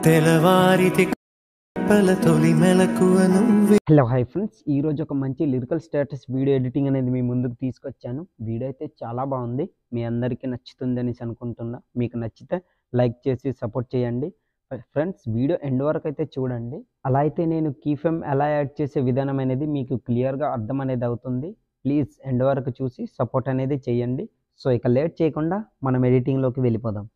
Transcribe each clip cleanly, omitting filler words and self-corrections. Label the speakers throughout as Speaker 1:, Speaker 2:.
Speaker 1: తెలవారితి కప్పల తొలి మెలకువ నువ్వే.
Speaker 2: హలో హాయ్ ఫ్రెండ్స్, ఈరోజు ఒక మంచి లిరికల్ స్టేటస్ వీడియో ఎడిటింగ్ అనేది మీ ముందుకు తీసుకొచ్చాను. వీడియో అయితే చాలా బాగుంది, మీ అందరికీ నచ్చుతుంది అనేసి అనుకుంటున్నా. మీకు నచ్చితే లైక్ చేసి సపోర్ట్ చేయండి ఫ్రెండ్స్. వీడియో ఎండ్ వరకు అయితే చూడండి. అలా అయితే నేను కీఫ్రేమ్ ఎలా యాడ్ చేసే విధానం అనేది మీకు క్లియర్గా అర్థం అనేది అవుతుంది. ప్లీజ్ ఎండ్ వరకు చూసి సపోర్ట్ అనేది చేయండి. సో ఇక లేట్ చేయకుండా మనం ఎడిటింగ్లోకి వెళ్ళిపోదాం.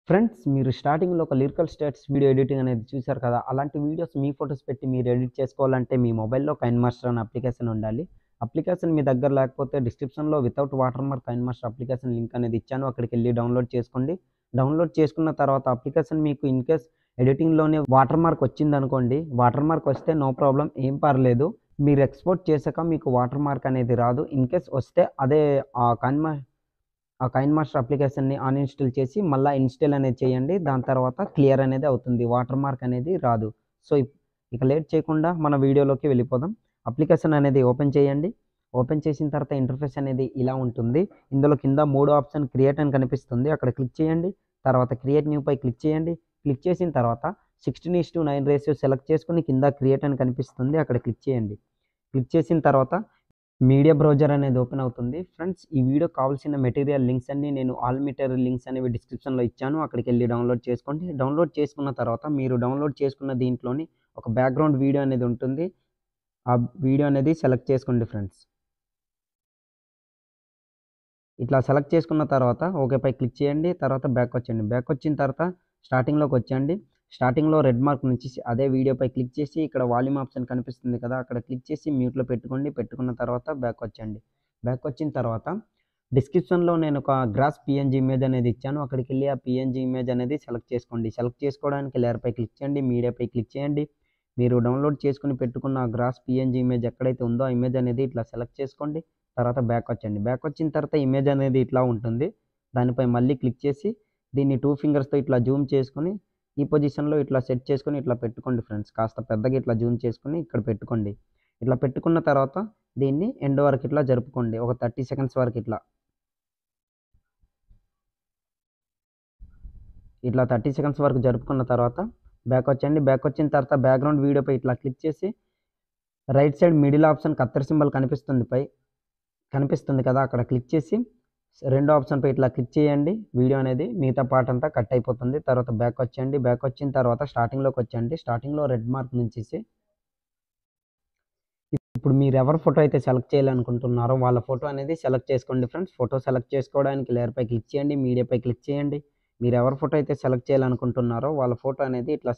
Speaker 2: ఫ్రెండ్స్, మీరు స్టార్టింగ్లో ఒక లిరికల్ స్టేటస్ వీడియో ఎడిటింగ్ అనేది చూశారు కదా. అలాంటి వీడియోస్ మీ ఫొటోస్ పెట్టి మీరు ఎడిట్ చేసుకోవాలంటే మీ మొబైల్లో కైన్మాస్టర్ అనే అప్లికేషన్ ఉండాలి. అప్లికేషన్ మీ దగ్గర లేకపోతే డిస్క్రిప్షన్లో without water mark కైన్మాస్టర్ application link అనేది ఇచ్చాను, అక్కడికి వెళ్ళి డౌన్లోడ్ చేసుకోండి. డౌన్లోడ్ చేసుకున్న తర్వాత అప్లికేషన్ మీకు ఇన్ కేస్ ఎడిటింగ్లోనే వాటర్ మార్క్ వచ్చిందనుకోండి, వాటర్ మార్క్ వస్తే నో ప్రాబ్లం, ఏం పర్లేదు. మీరు ఎక్స్పోర్ట్ చేశాక మీకు వాటర్ మార్క్ అనేది రాదు. ఇన్ కేస్ వస్తే అదే ఆ కైన్మాస్టర్ అప్లికేషన్ని అన్ఇన్స్టాల్ చేసి మళ్ళీ ఇన్స్టాల్ అనేది చేయండి. దాని తర్వాత క్లియర్ అనేది అవుతుంది, వాటర్ మార్క్ అనేది రాదు. సో ఇక లేట్ చేయకుండా మన వీడియోలోకి వెళ్ళిపోదాం. అప్లికేషన్ అనేది ఓపెన్ చేయండి. ఓపెన్ చేసిన తర్వాత ఇంటర్ఫేస్ అనేది ఇలా ఉంటుంది. ఇందులో కింద 3 ఆప్షన్ క్రియేట్ అని కనిపిస్తుంది, అక్కడ క్లిక్ చేయండి. తర్వాత క్రియేట్ న్యూ పై క్లిక్ చేయండి. క్లిక్ చేసిన తర్వాత 16:9 రేషియో సెలెక్ట్ చేసుకుని కింద క్రియేట్ అని కనిపిస్తుంది, అక్కడ క్లిక్ చేయండి. క్లిక్ చేసిన తర్వాత మీడియా బ్రౌజర్ అనేది ఓపెన్ అవుతుంది. ఫ్రెండ్స్, ఈ వీడియో కావాల్సిన మెటీరియల్ లింక్స్ అన్ని నేను ఆల్ మెటీరియల్ లింక్స్ అనేవి డిస్క్రిప్షన్లో ఇచ్చాను, అక్కడికి వెళ్ళి డౌన్లోడ్ చేసుకోండి. డౌన్లోడ్ చేసుకున్న తర్వాత మీరు డౌన్లోడ్ చేసుకున్న దీంట్లోని ఒక బ్యాక్గ్రౌండ్ వీడియో అనేది ఉంటుంది, ఆ వీడియో అనేది సెలెక్ట్ చేసుకోండి ఫ్రెండ్స్. ఇట్లా సెలెక్ట్ చేసుకున్న తర్వాత ఓకేపై క్లిక్ చేయండి. తర్వాత బ్యాక్ వచ్చేయండి. బ్యాక్ వచ్చిన తర్వాత స్టార్టింగ్లోకి వచ్చేయండి. స్టార్టింగ్లో రెడ్ మార్క్ నుంచి అదే వీడియోపై క్లిక్ చేసి ఇక్కడ వాల్యూమ్ ఆప్షన్ కనిపిస్తుంది కదా, అక్కడ క్లిక్ చేసి మ్యూట్లో పెట్టుకోండి. పెట్టుకున్న తర్వాత బ్యాక్ వచ్చేయండి. బ్యాక్ వచ్చిన తర్వాత డిస్క్రిప్షన్లో నేను ఒక గ్రాస్ పిఎన్జీ ఇమేజ్ అనేది ఇచ్చాను, అక్కడికి వెళ్ళి ఆ పిఎన్జీ ఇమేజ్ అనేది సెలెక్ట్ చేసుకోండి. సెలెక్ట్ చేసుకోవడానికి లేయర్పై క్లిక్ చేయండి, మీడియాపై క్లిక్ చేయండి. మీరు డౌన్లోడ్ చేసుకుని పెట్టుకున్న గ్రాస్ పిఎన్జీ ఇమేజ్ ఎక్కడైతే ఉందో ఆ ఇమేజ్ అనేది ఇట్లా సెలెక్ట్ చేసుకోండి. తర్వాత బ్యాక్ వచ్చండి. బ్యాక్ వచ్చిన తర్వాత ఇమేజ్ అనేది ఇట్లా ఉంటుంది, దానిపై మళ్ళీ క్లిక్ చేసి దీన్ని 2 ఫింగర్స్తో ఇట్లా జూమ్ చేసుకొని ఈ పొజిషన్లో ఇట్లా సెట్ చేసుకొని ఇట్లా పెట్టుకోండి ఫ్రెండ్స్. కాస్త పెద్దగా ఇట్లా జూమ్ చేసుకొని ఇక్కడ పెట్టుకోండి. ఇట్లా పెట్టుకున్న తర్వాత దీన్ని ఎండ్ వరకు ఇట్లా జరుపుకోండి, ఒక 30 సెకండ్స్ వరకు ఇట్లా 30 సెకండ్స్ వరకు జరుపుకున్న తర్వాత బ్యాక్ వచ్చండి. బ్యాక్ వచ్చిన తర్వాత బ్యాక్గ్రౌండ్ వీడియోపై ఇట్లా క్లిక్ చేసి రైట్ సైడ్ మిడిల్ ఆప్షన్ కత్తెర సింబల్ కనిపిస్తుంది కదా, అక్కడ క్లిక్ చేసి రెండో ఆప్షన్పై ఇట్లా క్లిక్ చేయండి. వీడియో అనేది మిగతా పార్ట్ అంతా కట్ అయిపోతుంది. తర్వాత బ్యాక్ వచ్చేయండి. బ్యాక్ వచ్చిన తర్వాత స్టార్టింగ్లోకి వచ్చేయండి. స్టార్టింగ్లో రెడ్ మార్క్ నుంచి ఇప్పుడు మీరు ఎవరి ఫోటో అయితే సెలెక్ట్ చేయాలనుకుంటున్నారో వాళ్ళ ఫోటో అనేది సెలెక్ట్ చేసుకోండి ఫ్రెండ్స్. ఫోటో సెలెక్ట్ చేసుకోవడానికి లేయర్పై క్లిక్ చేయండి, మీడియాపై క్లిక్ చేయండి. మీరు ఎవరి ఫోటో అయితే సెలెక్ట్ చేయాలనుకుంటున్నారో వాళ్ళ ఫోటో అనేది ఇట్లా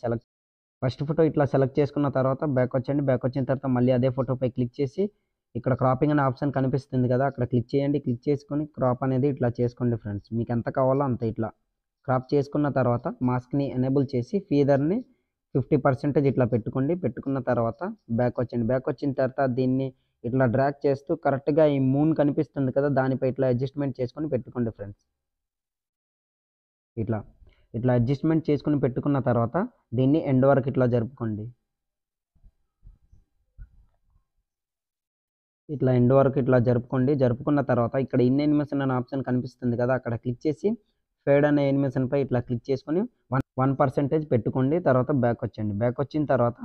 Speaker 2: ఫస్ట్ ఫోటో ఇట్లా సెలెక్ట్ చేసుకున్న తర్వాత బ్యాక్ వచ్చండి. బ్యాక్ వచ్చిన తర్వాత మళ్ళీ అదే ఫోటోపై క్లిక్ చేసి ఇక్కడ క్రాపింగ్ అనే ఆప్షన్ కనిపిస్తుంది కదా, అక్కడ క్లిక్ చేయండి. క్లిక్ చేసుకొని క్రాప్ అనేది ఇట్లా చేసుకోండి ఫ్రెండ్స్. మీకు ఎంత కావాలో అంత ఇట్లా క్రాప్ చేసుకున్న తర్వాత మాస్క్ని ఎనేబుల్ చేసి ఫీదర్ని 50% ఇట్లా పెట్టుకోండి. పెట్టుకున్న తర్వాత బ్యాక్ వచ్చండి. బ్యాక్ వచ్చిన తర్వాత దీన్ని ఇట్లా డ్రాగ్ చేస్తూ కరెక్ట్గా ఈ మూన్ కనిపిస్తుంది కదా, దానిపై ఇట్లా అడ్జస్ట్మెంట్ చేసుకొని పెట్టుకోండి ఫ్రెండ్స్. ఇట్లా అడ్జస్ట్మెంట్ చేసుకుని పెట్టుకున్న తర్వాత దీన్ని ఎండ్ వరకు ఇట్లా జరుపుకోండి. ఇట్లా ఎండ్ వరకు ఇట్లా జరుపుకున్న తర్వాత ఇక్కడ ఇన్ యానిమేషన్ అనే ఆప్షన్ కనిపిస్తుంది కదా, అక్కడ క్లిక్ చేసి ఫేడ్ అనే యానిమేషన్పై ఇట్లా క్లిక్ చేసుకొని 1% పెట్టుకోండి. తర్వాత బ్యాక్ వచ్చండి. బ్యాక్ వచ్చిన తర్వాత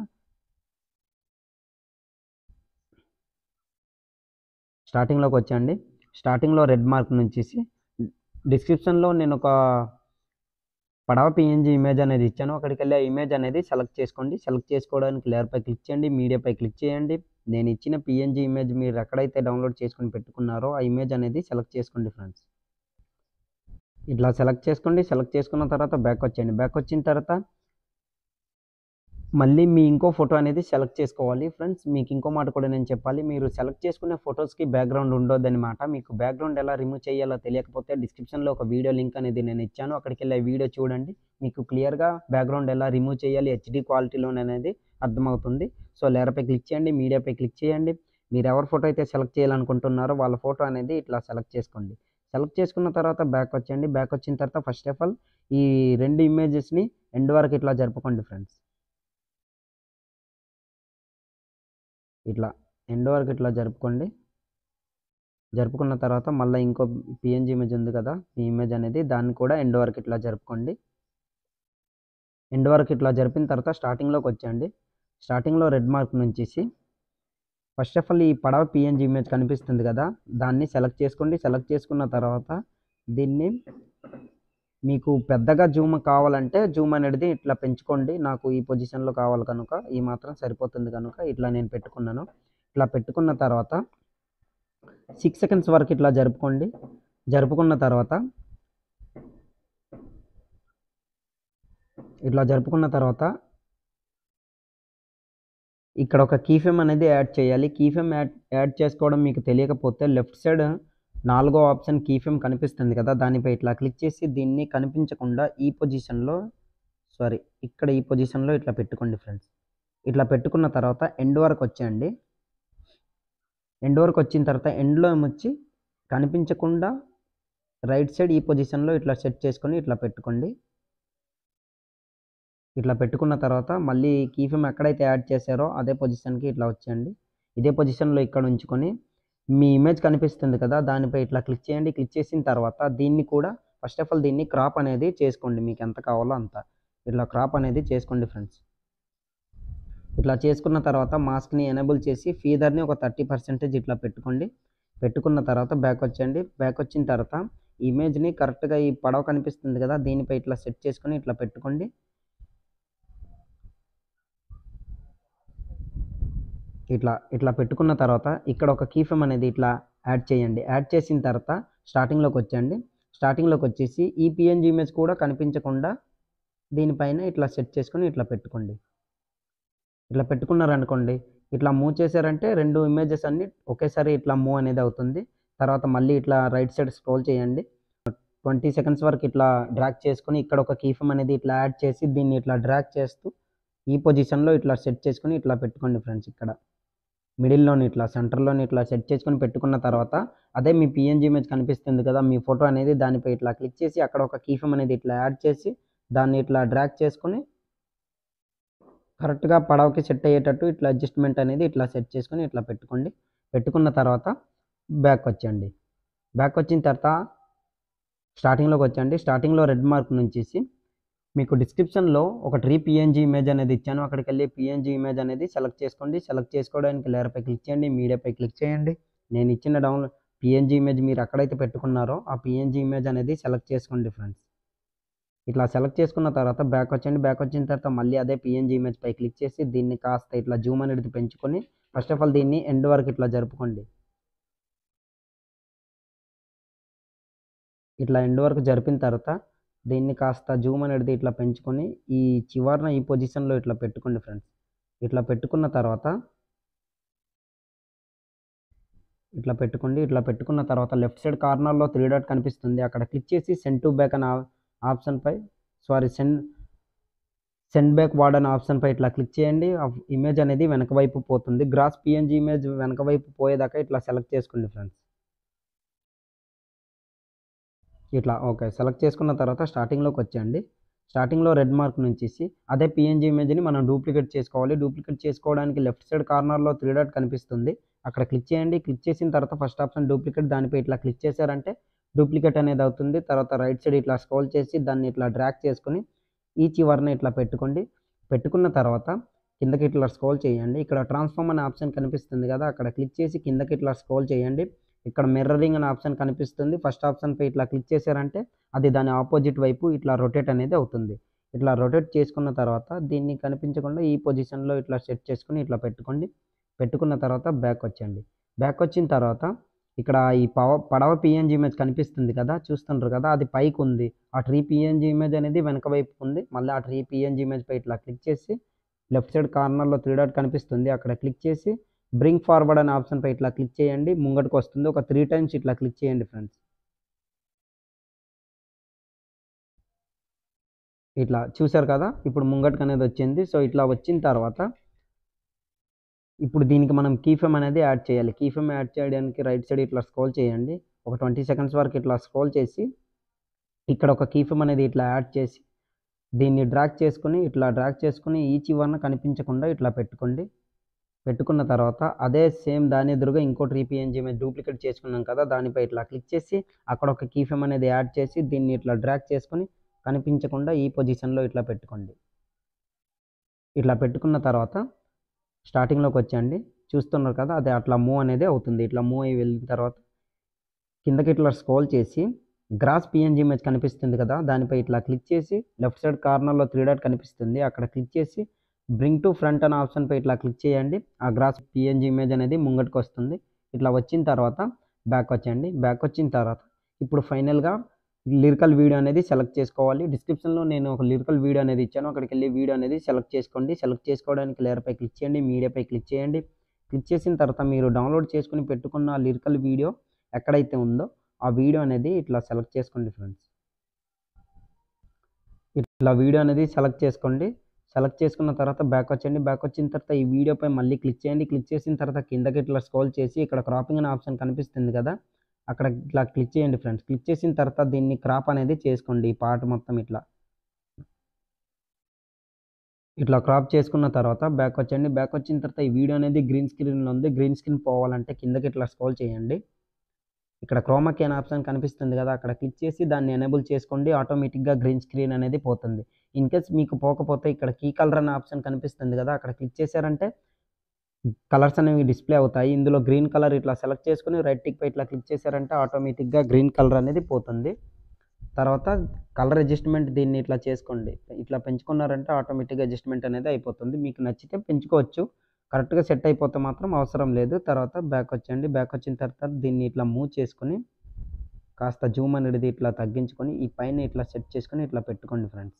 Speaker 2: స్టార్టింగ్లోకి వచ్చండి. స్టార్టింగ్లో రెడ్ మార్క్ నుంచి డిస్క్రిప్షన్లో నేను ఒక పడవ పిఎన్జీ ఇమేజ్ అనేది ఇచ్చాను, అక్కడికి వెళ్ళి ఆ ఇమేజ్ అనేది సెలెక్ట్ చేసుకోండి. సెలెక్ట్ చేసుకోవడానికి లేయర్పై క్లిక్ చేయండి, మీడియాపై క్లిక్ చేయండి. నేను ఇచ్చిన పిఎన్జీ ఇమేజ్ మీరు ఎక్కడైతే డౌన్లోడ్ చేసుకుని పెట్టుకున్నారో ఆ ఇమేజ్ అనేది సెలెక్ట్ చేసుకోండి ఫ్రెండ్స్. ఇట్లా సెలెక్ట్ చేసుకోండి. సెలెక్ట్ చేసుకున్న తర్వాత బ్యాక్ వచ్చేయండి. బ్యాక్ వచ్చిన తర్వాత మళ్ళీ మీ ఇంకో ఫోటో అనేది సెలెక్ట్ చేసుకోవాలి ఫ్రెండ్స్. మీకు ఇంకో మాట కూడా నేను చెప్పాలి, మీరు సెలెక్ట్ చేసుకునే ఫొటోస్కి బ్యాక్గ్రౌండ్ ఉండొద్దన్నమాట. మీకు బ్యాక్గ్రౌండ్ ఎలా రిమూవ్ చేయాలో తెలియకపోతే డిస్క్రిప్షన్లో ఒక వీడియో లింక్ అనేది నేను ఇచ్చాను, అక్కడికి వెళ్ళి వీడియో చూడండి. మీకు క్లియర్గా బ్యాక్గ్రౌండ్ ఎలా రిమూవ్ చేయాలి హెచ్డి క్వాలిటీలోనే అనేది అర్థమవుతుంది. సో లేయర్పై క్లిక్ చేయండి, మీడియాపై క్లిక్ చేయండి. మీరు ఎవరి ఫోటో అయితే సెలెక్ట్ చేయాలనుకుంటున్నారో వాళ్ళ ఫోటో అనేది ఇట్లా సెలెక్ట్ చేసుకోండి. సెలెక్ట్ చేసుకున్న తర్వాత బ్యాక్ వచ్చేయండి. బ్యాక్ వచ్చిన తర్వాత ఫస్ట్ ఆఫ్ ఆల్ ఈ 2 ఇమేజెస్ని ఎండ్ వరకు ఇట్లా జరుపుకోండి ఫ్రెండ్స్. ఇట్లా ఎండ్ వరకు ఇట్లా జరుపుకున్న తర్వాత మళ్ళీ ఇంకో పిఎన్జీ ఇమేజ్ ఉంది కదా, ఈ ఇమేజ్ అనేది దాన్ని కూడా ఎండ్ వరకు ఇట్లా జరుపుకోండి. ఎండ్ వరకు ఇట్లా జరిపిన తర్వాత స్టార్టింగ్లోకి వచ్చేయండి. స్టార్టింగ్లో రెడ్ మార్క్ నుంచేసి ఫస్ట్ ఆఫ్ ఆల్ ఈ పడవ పిఎన్జీ ఇమేజ్ కనిపిస్తుంది కదా, దాన్ని సెలెక్ట్ చేసుకోండి. సెలెక్ట్ చేసుకున్న తర్వాత దీన్ని మీకు పెద్దగా జూమ్ కావాలంటే జూమ్ అనేది ఇట్లా పెంచుకోండి. నాకు ఈ పొజిషన్లో కావాలి కనుక ఈ మాత్రం సరిపోతుంది కనుక ఇట్లా నేను పెట్టుకున్నాను. ఇట్లా పెట్టుకున్న తర్వాత 6 సెకండ్స్ వరకు ఇట్లా జరుపుకోండి. జరుపుకున్న తర్వాత ఇక్కడ ఒక కీఫ్రేమ్ అనేది యాడ్ చేయాలి. కీఫ్రేమ్ యాడ్ చేసుకోవడం మీకు తెలియకపోతే లెఫ్ట్ సైడ్ 4వ ఆప్షన్ కీఫ్రేమ్ కనిపిస్తుంది కదా, దానిపై ఇట్లా క్లిక్ చేసి దీన్ని కనిపించకుండా ఈ పొజిషన్లో ఇట్లా పెట్టుకోండి ఫ్రెండ్స్. ఇట్లా పెట్టుకున్న తర్వాత ఎండ్ వరకు వచ్చేయండి. ఎండ్ వరకు వచ్చిన తర్వాత ఎండ్లో వచ్చి కనిపించకుండా రైట్ సైడ్ ఈ పొజిషన్లో ఇట్లా సెట్ చేసుకొని ఇట్లా పెట్టుకోండి. ఇట్లా పెట్టుకున్న తర్వాత మళ్ళీ కీఫ్రేమ్ ఎక్కడైతే యాడ్ చేశారో అదే పొజిషన్కి ఇట్లా వచ్చేయండి. ఇదే పొజిషన్లో ఇక్కడ ఉంచుకొని మీ ఇమేజ్ కనిపిస్తుంది కదా, దానిపై ఇట్లా క్లిక్ చేయండి. క్లిక్ చేసిన తర్వాత దీన్ని కూడా ఫస్ట్ ఆఫ్ ఆల్ దీన్ని క్రాప్ అనేది చేసుకోండి. మీకు ఎంత కావాలో అంత ఇట్లా క్రాప్ అనేది చేసుకోండి ఫ్రెండ్స్. ఇట్లా చేసుకున్న తర్వాత మాస్క్ని ఎనేబుల్ చేసి ఫీదర్ని ఒక 30% ఇట్లా పెట్టుకోండి. పెట్టుకున్న తర్వాత బ్యాక్ వచ్చేయండి. బ్యాక్ వచ్చిన తర్వాత ఇమేజ్ని కరెక్ట్గా ఈ పడవ కనిపిస్తుంది కదా, దీనిపై ఇట్లా సెట్ చేసుకొని ఇట్లా పెట్టుకోండి. ఇట్లా పెట్టుకున్న తర్వాత ఇక్కడ ఒక కీఫ్రేమ్ అనేది ఇట్లా యాడ్ చేయండి. యాడ్ చేసిన తర్వాత స్టార్టింగ్లోకి వచ్చేయండి. స్టార్టింగ్లోకి వచ్చేసి ఈ పిఎన్జీ ఇమేజ్ కూడా కనిపించకుండా దీనిపైన ఇట్లా సెట్ చేసుకొని ఇట్లా పెట్టుకోండి. ఇట్లా పెట్టుకున్నారనుకోండి, ఇట్లా మూవ్ చేశారంటే 2 ఇమేజెస్ అన్ని ఒకేసారి ఇట్లా మూవ్ అనేది అవుతుంది. తర్వాత మళ్ళీ ఇట్లా రైట్ సైడ్ స్క్రోల్ చేయండి. 20 సెకండ్స్ వరకు ఇట్లా డ్రాగ్ చేసుకొని ఇక్కడ ఒక కీఫ్రేమ్ అనేది ఇట్లా యాడ్ చేసి దీన్ని ఇట్లా డ్రాగ్ చేస్తూ ఈ పొజిషన్లో ఇట్లా సెట్ చేసుకొని ఇట్లా పెట్టుకోండి ఫ్రెండ్స్. ఇక్కడ మిడిల్లోని ఇట్లా సెంటర్లోని ఇట్లా సెట్ చేసుకొని పెట్టుకున్న తర్వాత అదే మీ పిఎన్జీ ఇమేజ్ కనిపిస్తుంది కదా, మీ ఫోటో అనేది దానిపై ఇట్లా క్లిక్ చేసి అక్కడ ఒక కీఫ్రేమ్ అనేది ఇట్లా యాడ్ చేసి దాన్ని ఇట్లా డ్రాగ్ చేసుకొని కరెక్ట్గా పడవకి సెట్ అయ్యేటట్టు ఇట్లా అడ్జస్ట్మెంట్ అనేది ఇట్లా సెట్ చేసుకొని ఇట్లా పెట్టుకోండి. పెట్టుకున్న తర్వాత బ్యాక్ వచ్చేయండి. బ్యాక్ వచ్చిన తర్వాత స్టార్టింగ్లోకి వచ్చేయండి. స్టార్టింగ్లో రెడ్ మార్క్ నుంచేసి మీకు డిస్క్రిప్షన్లో ఒక ట్రీ పిఎన్జీ ఇమేజ్ అనేది ఇచ్చాను. అక్కడికి వెళ్ళి పిఎన్జీ ఇమేజ్ అనేది సెలెక్ట్ చేసుకోండి. సెలెక్ట్ చేసుకోవడానికి లేయర్పై క్లిక్ చేయండి, మీడియాపై క్లిక్ చేయండి. నేను ఇచ్చిన డౌన్లోడ్ పిఎన్జీ ఇమేజ్ మీరు ఎక్కడైతే పెట్టుకున్నారో ఆ పిఎన్జీ ఇమేజ్ అనేది సెలెక్ట్ చేసుకోండి ఫ్రెండ్స్. ఇట్లా సెలెక్ట్ చేసుకున్న తర్వాత బ్యాక్ వచ్చేయండి. బ్యాక్ వచ్చిన తర్వాత మళ్ళీ అదే పిఎన్జీ ఇమేజ్ పై క్లిక్ చేసి దీన్ని కాస్త ఇట్లా జూమ్ అనేది పెంచుకొని ఫస్ట్ ఆఫ్ ఆల్ దీన్ని ఎండ్ వరకు ఇట్లా జరుపుకోండి. ఇట్లా ఎండ్ వరకు జరిపిన తర్వాత దీన్ని కాస్త జూమ్ అనేది ఇట్లా పెంచుకొని ఈ చివరన ఈ పొజిషన్లో ఇట్లా పెట్టుకోండి ఫ్రెండ్స్. ఇట్లా పెట్టుకున్న తర్వాత ఇట్లా పెట్టుకోండి. ఇట్లా పెట్టుకున్న తర్వాత లెఫ్ట్ సైడ్ కార్నర్లో 3 డాట్ కనిపిస్తుంది, అక్కడ క్లిక్ చేసి సెండ్ టు బ్యాక్ అనే ఆప్షన్పై సెండ్ బ్యాక్ వార్డ్ అనే ఆప్షన్పై ఇట్లా క్లిక్ చేయండి. ఇమేజ్ అనేది వెనక వైపు పోతుంది. గ్రాస్ పిఎన్జీ ఇమేజ్ వెనక వైపు పోయేదాకా ఇట్లా సెలెక్ట్ చేసుకోండి ఫ్రెండ్స్. ఇట్లా ఓకే సెలెక్ట్ చేసుకున్న తర్వాత స్టార్టింగ్లోకి వచ్చేయండి. స్టార్టింగ్లో రెడ్ మార్క్ నుంచేసి అదే పిఎన్జీ ఇమేజ్ని మనం డూప్లికేట్ చేసుకోవాలి. డూప్లికేట్ చేసుకోవడానికి లెఫ్ట్ సైడ్ కార్నర్లో 3 డాట్ కనిపిస్తుంది, అక్కడ క్లిక్ చేయండి. క్లిక్ చేసిన తర్వాత ఫస్ట్ ఆప్షన్ డూప్లికేట్, దానిపై ఇట్లా క్లిక్ చేశారంటే డూప్లికేట్ అనేది అవుతుంది. తర్వాత రైట్ సైడ్ ఇట్లా స్క్రోల్ చేసి దాన్ని ఇట్లా డ్రాగ్ చేసుకొని ఈ చివరన ఇట్లా పెట్టుకోండి. పెట్టుకున్న తర్వాత కిందకి ఇట్లా స్క్రోల్ చేయండి. ఇక్కడ ట్రాన్స్ఫార్మ్ అనే ఆప్షన్ కనిపిస్తుంది కదా, అక్కడ క్లిక్ చేసి కిందకి ఇట్లా స్క్రోల్ చేయండి. ఇక్కడ మిర్రరింగ్ అనే ఆప్షన్ కనిపిస్తుంది, ఫస్ట్ ఆప్షన్పై ఇట్లా క్లిక్ చేశారంటే అది దాని ఆపోజిట్ వైపు ఇట్లా రొటేట్ అనేది అవుతుంది. ఇట్లా రొటేట్ చేసుకున్న తర్వాత దీన్ని కనిపించకుండా ఈ పొజిషన్లో ఇట్లా సెట్ చేసుకుని ఇట్లా పెట్టుకోండి. పెట్టుకున్న తర్వాత బ్యాక్ వచ్చేయండి. బ్యాక్ వచ్చిన తర్వాత ఇక్కడ ఈ పడవ పిఎన్జీ ఇమేజ్ కనిపిస్తుంది కదా, చూస్తుండ్రు కదా, అది పైకి ఉంది. ఆ ట్రీ పిఎన్జీ ఇమేజ్ అనేది వెనక వైపు ఉంది. మళ్ళీ ఆ ట్రీ పిఎన్జీ ఇమేజ్ పై ఇట్లా క్లిక్ చేసి లెఫ్ట్ సైడ్ కార్నర్లో 3 డాట్ కనిపిస్తుంది, అక్కడ క్లిక్ చేసి బ్రింగ్ ఫార్వర్డ్ అనే ఆప్షన్పై ఇట్లా క్లిక్ చేయండి. ముంగటికి వస్తుంది, ఒక 3 టైమ్స్ ఇట్లా క్లిక్ చేయండి ఫ్రెండ్స్. ఇట్లా చూసారు కదా, ఇప్పుడు ముంగటికి అనేది వచ్చింది. సో ఇట్లా వచ్చిన తర్వాత ఇప్పుడు దీనికి మనం కీఫ్రేమ్ అనేది యాడ్ చేయాలి. కీఫ్రేమ్ యాడ్ చేయడానికి రైట్ సైడ్ ఇట్లా స్క్రోల్ చేయండి. ఒక 20 సెకండ్స్ వరకు ఇట్లా స్క్రోల్ చేసి ఇక్కడ ఒక కీఫ్రేమ్ అనేది ఇట్లా యాడ్ చేసి దీన్ని డ్రాగ్ చేసుకుని ఈ చివరన కనిపించకుండా ఇట్లా పెట్టుకోండి. పెట్టుకున్న తర్వాత అదే సేమ్ దాని ఎదురుగా ఇంకో ట్రీ పిఎన్జీ ఇమేజ్ డూప్లికేట్ చేసుకున్నాం కదా, దానిపై ఇట్లా క్లిక్ చేసి అక్కడ ఒక కీఫ్రేమ్ అనేది యాడ్ చేసి దీన్ని ఇట్లా డ్రాగ్ చేసుకొని కనిపించకుండా ఈ పొజిషన్లో ఇట్లా పెట్టుకోండి. ఇట్లా పెట్టుకున్న తర్వాత స్టార్టింగ్లోకి వచ్చండి, చూస్తున్నారు కదా అది అట్లా మూవ్ అనేది అవుతుంది. ఇట్లా మూవ్ అయ్యి వెళ్ళిన తర్వాత కిందకి ఇట్లా స్క్రోల్ చేసి గ్రాస్ పిఎన్జీ ఇమేజ్ కనిపిస్తుంది కదా, దానిపై ఇట్లా క్లిక్ చేసి లెఫ్ట్ సైడ్ కార్నర్లో 3 డాట్ కనిపిస్తుంది, అక్కడ క్లిక్ చేసి బ్రింగ్ టు ఫ్రంట్ అనే ఆప్షన్పై ఇట్లా క్లిక్ చేయండి. ఆ గ్రాస్ పిఎన్జీ ఇమేజ్ అనేది ముంగటికి వస్తుంది. ఇట్లా వచ్చిన తర్వాత బ్యాక్ వచ్చండి. బ్యాక్ వచ్చిన తర్వాత ఇప్పుడు ఫైనల్గా లిరికల్ వీడియో అనేది సెలెక్ట్ చేసుకోవాలి. డిస్క్రిప్షన్లో నేను ఒక లిరికల్ వీడియో అనేది ఇచ్చాను, అక్కడికి వెళ్ళి వీడియో అనేది సెలెక్ట్ చేసుకోండి. సెలెక్ట్ చేసుకోవడానికి లేయర్పై క్లిక్ చేయండి, మీడియాపై క్లిక్ చేయండి. క్లిక్ చేసిన తర్వాత మీరు డౌన్లోడ్ చేసుకుని పెట్టుకున్న లిరికల్ వీడియో ఎక్కడైతే ఉందో ఆ వీడియో అనేది ఇట్లా సెలెక్ట్ చేసుకోండి ఫ్రెండ్స్. ఇట్లా వీడియో అనేది సెలెక్ట్ చేసుకోండి. సెలెక్ట్ చేసుకున్న తర్వాత బ్యాక్ వచ్చండి. బ్యాక్ వచ్చిన తర్వాత ఈ వీడియోపై మళ్ళీ క్లిక్ చేయండి. క్లిక్ చేసిన తర్వాత కిందకి ఇట్లా స్క్రోల్ చేసి ఇక్కడ క్రాపింగ్ అనే ఆప్షన్ కనిపిస్తుంది కదా, అక్కడ ఇట్లా క్లిక్ చేయండి ఫ్రెండ్స్. క్లిక్ చేసిన తర్వాత దీన్ని క్రాప్ అనేది చేసుకోండి. ఈ పార్ట్ మొత్తం ఇట్లా క్రాప్ చేసుకున్న తర్వాత బ్యాక్ వచ్చండి. బ్యాక్ వచ్చిన తర్వాత ఈ వీడియో అనేది గ్రీన్ స్క్రీన్లో ఉంది. గ్రీన్ స్క్రీన్ పోవాలంటే కిందకి ఇట్లా స్క్రోల్ చేయండి. ఇక్కడ క్రోమా కీ అనే ఆప్షన్ కనిపిస్తుంది కదా, అక్కడ క్లిక్ చేసి దాన్ని ఎనేబుల్ చేసుకోండి. ఆటోమేటిక్గా గ్రీన్ స్క్రీన్ అనేది పోతుంది. ఇన్ కేస్ మీకు పోకపోతే ఇక్కడ కీ కలర్ అనే ఆప్షన్ కనిపిస్తుంది కదా, అక్కడ క్లిక్ చేశారంటే కలర్స్ అనేవి డిస్ప్లే అవుతాయి. ఇందులో గ్రీన్ కలర్ ఇట్లా సెలెక్ట్ చేసుకుని రైట్ టిక్ పై ఇట్లా క్లిక్ చేశారంటే ఆటోమేటిక్గా గ్రీన్ కలర్ అనేది పోతుంది. తర్వాత కలర్ అడ్జస్ట్మెంట్ దీన్ని ఇట్లా చేసుకోండి. ఇట్లా పెంచుకున్నారంటే ఆటోమేటిక్గా అడ్జస్ట్మెంట్ అనేది అయిపోతుంది. మీకు నచ్చితే పెంచుకోవచ్చు, కరెక్ట్గా సెట్ అయిపోతే మాత్రం అవసరం లేదు. తర్వాత బ్యాక్ వచ్చండి. బ్యాక్ వచ్చిన తర్వాత దీన్ని ఇట్లా మూవ్ చేసుకొని కాస్త జూమ్ అనేది ఇట్లా తగ్గించుకొని ఈ పైన ఇట్లా సెట్ చేసుకొని ఇట్లా పెట్టుకోండి ఫ్రెండ్స్.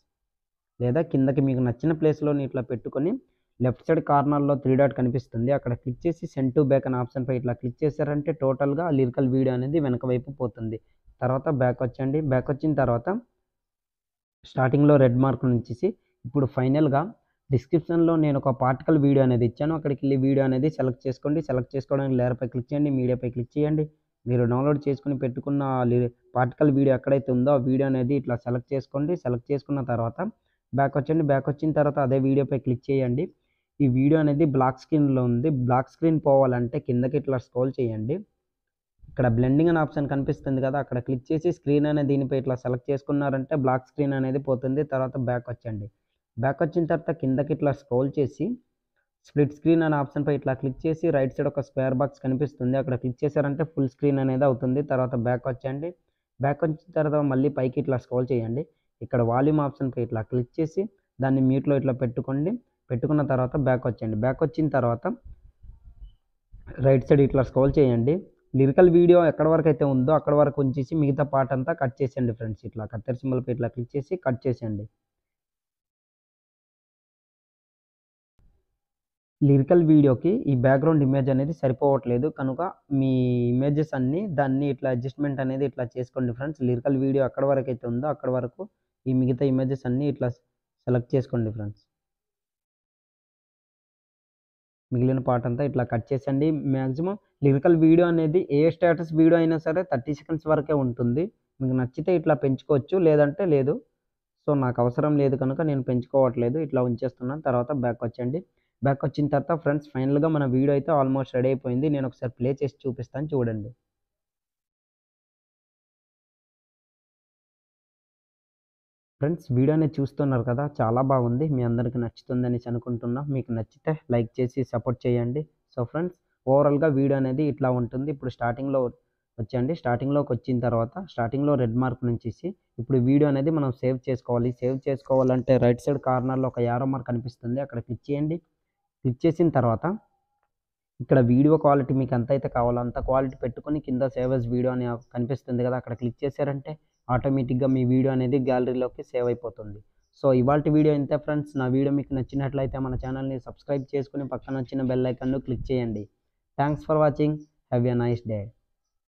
Speaker 2: లేదా కిందకి మీకు నచ్చిన ప్లేస్లోని ఇట్లా పెట్టుకొని లెఫ్ట్ సైడ్ కార్నర్లో 3 డాట్ కనిపిస్తుంది, అక్కడ క్లిక్ చేసి సెండ్ టు బ్యాక్ అనే ఆప్షన్పై ఇట్లా క్లిక్ చేశారంటే టోటల్గా లిరికల్ వీడియో అనేది వెనక వైపు పోతుంది. తర్వాత బ్యాక్ వచ్చండి. బ్యాక్ వచ్చిన తర్వాత స్టార్టింగ్లో రెడ్ మార్క్ నుంచి ఇప్పుడు ఫైనల్గా డిస్క్రిప్షన్లో నేను ఒక పార్టికల్ వీడియో అనేది ఇచ్చాను, అక్కడికి వెళ్ళి వీడియో అనేది సెలెక్ట్ చేసుకోండి. సెలెక్ట్ చేసుకోవడానికి లేయర్పై క్లిక్ చేయండి, మీడియాపై క్లిక్ చేయండి. మీరు డౌన్లోడ్ చేసుకుని పెట్టుకున్న పార్టికల్ వీడియో ఎక్కడైతే ఉందో ఆ వీడియో అనేది ఇట్లా సెలెక్ట్ చేసుకోండి. సెలెక్ట్ చేసుకున్న తర్వాత బ్యాక్ వచ్చండి. బ్యాక్ వచ్చిన తర్వాత అదే వీడియోపై క్లిక్ చేయండి. ఈ వీడియో అనేది బ్లాక్ స్క్రీన్లో ఉంది. బ్లాక్ స్క్రీన్ పోవాలంటే కిందకి ఇట్లా స్క్రోల్ చేయండి. ఇక్కడ బ్లెండింగ్ అనే ఆప్షన్ కనిపిస్తుంది కదా, అక్కడ క్లిక్ చేసి స్క్రీన్ అనే దీనిపై ఇట్లా సెలెక్ట్ చేసుకున్నారంటే బ్లాక్ స్క్రీన్ అనేది పోతుంది. తర్వాత బ్యాక్ వచ్చండి. బ్యాక్ వచ్చిన తర్వాత కిందకి ఇట్లా స్క్రోల్ చేసి స్ప్లిట్ స్క్రీన్ అనే ఆప్షన్పై ఇట్లా క్లిక్ చేసి రైట్ సైడ్ ఒక స్క్వేర్ బాక్స్ కనిపిస్తుంది, అక్కడ క్లిక్ చేశారంటే ఫుల్ స్క్రీన్ అనేది అవుతుంది. తర్వాత బ్యాక్ వచ్చండి. బ్యాక్ వచ్చిన తర్వాత మళ్ళీ పైకి ఇట్లా స్క్రోల్ చేయండి. ఇక్కడ వాల్యూమ్ ఆప్షన్పై ఇట్లా క్లిక్ చేసి దాన్ని మ్యూట్లో ఇట్లా పెట్టుకోండి. పెట్టుకున్న తర్వాత బ్యాక్ వచ్చండి. బ్యాక్ వచ్చిన తర్వాత రైట్ సైడ్ ఇట్లా స్క్రోల్ చేయండి. లిరికల్ వీడియో ఎక్కడ వరకు అయితే ఉందో అక్కడ వరకు ఉంచేసి మిగతా పార్ట్ అంతా కట్ చేసేయండి ఫ్రెండ్స్. ఇట్లా కత్తెర సింబల్పై ఇట్లా క్లిక్ చేసి కట్ చేసేయండి. లిరికల్ వీడియోకి ఈ బ్యాక్గ్రౌండ్ ఇమేజ్ అనేది సరిపోవట్లేదు కనుక మీ ఇమేజెస్ అన్నీ దాన్ని ఇట్లా అడ్జస్ట్మెంట్ అనేది ఇట్లా చేసుకోండి ఫ్రెండ్స్. లిరికల్ వీడియో ఎక్కడ వరకు అయితే ఉందో అక్కడ వరకు ఈ మిగతా ఇమేజెస్ అన్నీ ఇట్లా సెలెక్ట్ చేసుకోండి ఫ్రెండ్స్. మిగిలిన పార్ట్ అంతా ఇట్లా కట్ చేసండి. మ్యాక్సిమం లిరికల్ వీడియో అనేది ఏ స్టేటస్ వీడియో అయినా సరే 30 సెకండ్స్ వరకే ఉంటుంది. మీకు నచ్చితే ఇట్లా పెంచుకోవచ్చు, లేదంటే లేదు. సో నాకు అవసరం లేదు కనుక నేను పెంచుకోవట్లేదు, ఇట్లా ఉంచేస్తున్నాను. తర్వాత బ్యాక్ వచ్చండి. బ్యాక్ వచ్చిన తర్వాత ఫ్రెండ్స్ ఫైనల్గా మన వీడియో అయితే ఆల్మోస్ట్ రెడీ అయిపోయింది. నేను ఒకసారి ప్లే చేసి చూపిస్తాను, చూడండి. ఫ్రెండ్స్ వీడియో అనేది చూస్తున్నారు కదా, చాలా బాగుంది. మీ అందరికీ నచ్చుతుందని అనుకుంటున్నా. మీకు నచ్చితే లైక్ చేసి సపోర్ట్ చేయండి. సో ఫ్రెండ్స్ ఓవరాల్గా వీడియో అనేది ఇట్లా ఉంటుంది. ఇప్పుడు స్టార్టింగ్లో వచ్చండి. స్టార్టింగ్లోకి వచ్చిన తర్వాత స్టార్టింగ్లో రెడ్ మార్క్ నుంచి ఇప్పుడు వీడియో అనేది మనం సేవ్ చేసుకోవాలి. సేవ్ చేసుకోవాలంటే రైట్ సైడ్ కార్నర్లో ఒక యారో మార్క్ కనిపిస్తుంది, అక్కడ క్లిక్ చేయండి. క్లిక్ చేసిన తర్వాత ఇక్కడ వీడియో క్వాలిటీ మీకు ఎంత అయితే కావాలో అంత క్వాలిటీ పెట్టుకొని కింద సేవ్ యాస్ వీడియో అని కనిపిస్తుంది కదా, అక్కడ క్లిక్ చేశారంటే ఆటోమేటిక్గా మీ వీడియో అనేది గ్యాలరీలోకి సేవ్ అయిపోతుంది. సో ఇవాల్టి వీడియో ఇంతే ఫ్రెండ్స్. నా వీడియో మీకు నచ్చినట్లయితే మన ఛానల్ని సబ్స్క్రైబ్ చేసుకుని పక్కన వచ్చిన బెల్ ఐకాన్ను క్లిక్ చేయండి. Thanks for watching. Have a nice day.